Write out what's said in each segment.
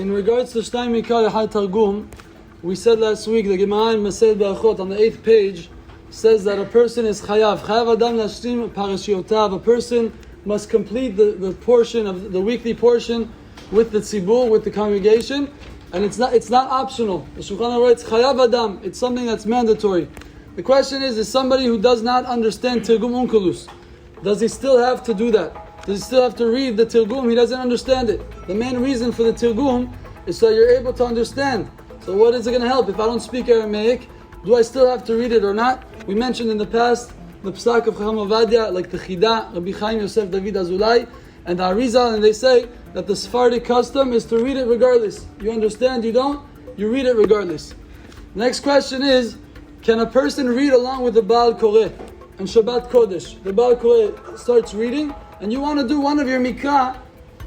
In regards to Shnayim Mikra Echad Targum, we said last week the Gemara in Masel Be'achot on the 8th page says that a person is chayav adam lashlim parashiotav. A person must complete the portion of the weekly portion with the tzibur, with the congregation, and it's not optional. The Shulchan Aruch writes chayav adam. It's something that's mandatory. The question is somebody who does not understand Tirgum Unkelus, does he still have to do that? Does he still have to read the Tirgum? He doesn't understand it. The main reason for the Tirgum is so you're able to understand. So what is it going to help? If I don't speak Aramaic, do I still have to read it or not? We mentioned in the past the psak of Chacham Ovadia, like the Chida, Rabbi Chaim Yosef David Azulai, and the Arizal, and they say that the Sephardic custom is to read it regardless. You understand? You don't? You read it regardless. Next question is, can a person read along with the Baal Koreh and Shabbat Kodesh? The Baal Koreh starts reading, and you want to do one of your Mikra,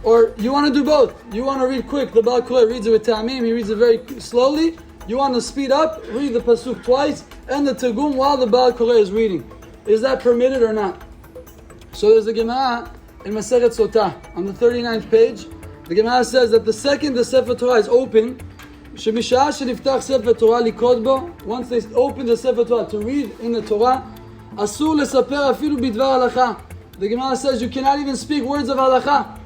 or you want to do both. You want to read quick. The Baal Koreh reads it with Ta'amim, he reads it very slowly. You want to speed up, read the Pasuk twice, and the Tagum while the Baal Koreh is reading. Is that permitted or not? So there's a Gemara in Masechet Sotah, on the 39th page. The Gemara says that the second the Sefer Torah is open, Shemishah sheniftach Sefer Torah likod bo, once they open the Sefer Torah to read in the Torah, asur lesaper afilu bidvar halacha. The Gemara says you cannot even speak words of halacha.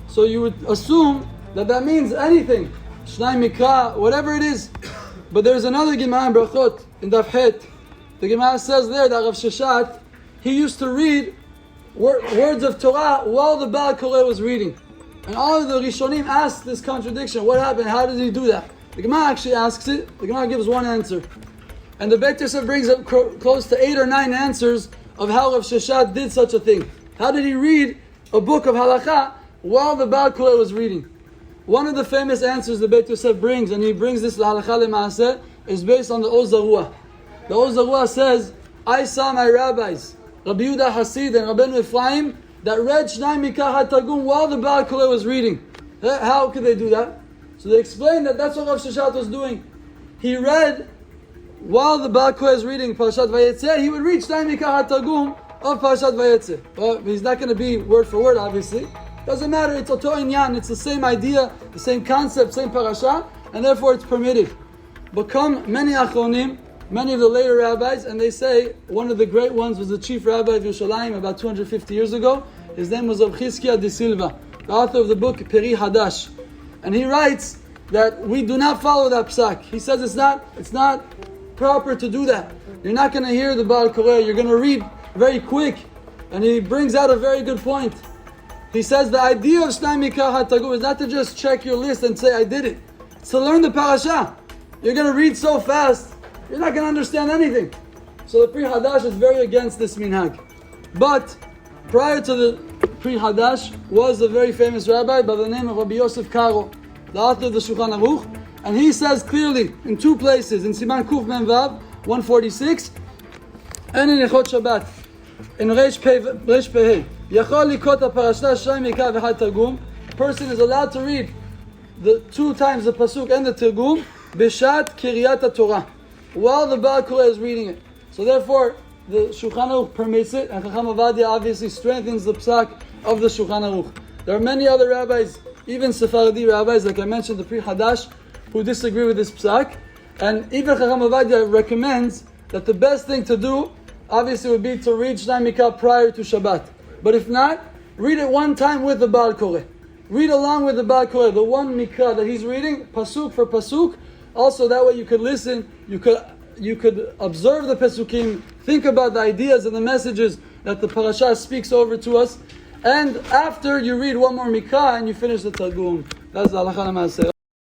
So you would assume that means anything, Shnayim Mikra, whatever it is. But there's another Gemara in Brachot, in Daf Het. The Gemara says there that Rav Sheshat, he used to read words of Torah while the Baal Koreh was reading. And all of the Rishonim asked this contradiction. What happened? How did he do that? The Gemara actually asks it. The Gemara gives one answer. And the Beit Yosef brings up close to 8 or 9 answers of how Rav Sheshat did such a thing. How did he read a book of halakha while the Baal Koreh was reading? One of the famous answers the Beit Yosef brings, and he brings this halakha le'maaseh, is based on the Oz Zarua. The Oz Zarua says, I saw my rabbis, Rabbi Yehuda Hasid and Rabbeinu Ephraim, that read Shnayim Mikra Echad Targum while the Baal Koreh was reading. How could they do that? So they explain that that's what Rav Sheshat was doing. He read, while the Baal Koreh is reading Parashat Vayetzeh, he would read Shnayim Mikra Echad Targum of Parashat Vayetzeh. Well, he's not going to be word for word, obviously. Doesn't matter, it's Oto Inyan, it's the same idea, the same concept, same parasha, and therefore it's permitted. But come many Achronim, many of the later rabbis, and they say one of the great ones was the chief rabbi of Yerushalayim about 250 years ago. His name was Rav Chizkiah de Silva, the author of the book Peri Hadash. And he writes that we do not follow that psak. He says it's not proper to do that. You're not going to hear the Baal Koreh, you're going to read very quick. And he brings out a very good point. He says the idea of Shnayim Mikra Echad Targum is not to just check your list and say I did it. It's to learn the parasha. You're going to read so fast, you're not going to understand anything. So the Pri Hadash is very against this minhag. But prior to the Pri Hadash was a very famous rabbi by the name of Rabbi Yosef Karo, the author of the Shulchan Aruch, and he says clearly in 2 places, in Siman Kuf Mem Vav 146, and in Echot Shabbat, in Reish Peh, Yachol likot parasha Shnayim Mikra Echad Targum. A person is allowed to read the 2 times the pasuk and the Tirgum Bishat Kiryat Torah while the Baal Koreh is reading it. So therefore, the Shulchan Aruch permits it, and Chacham Ovadia obviously strengthens the psak of the Shulchan Aruch. There are many other rabbis, even Sephardi rabbis, like I mentioned, the Pri Hadash, who disagree with this psak, and even Chacham Ovadia recommends that the best thing to do, obviously, would be to read Shnayim Mikra prior to Shabbat. But if not, read it one time with the Baal Koreh. Read along with the Baal Koreh, the one Mikra that he's reading, pasuk for pasuk. Also, that way you could listen, you could observe the pesukim, think about the ideas and the messages that the parasha speaks over to us. And after you read one more Mikra and you finish the Targum. That's the halakha l'maaseh.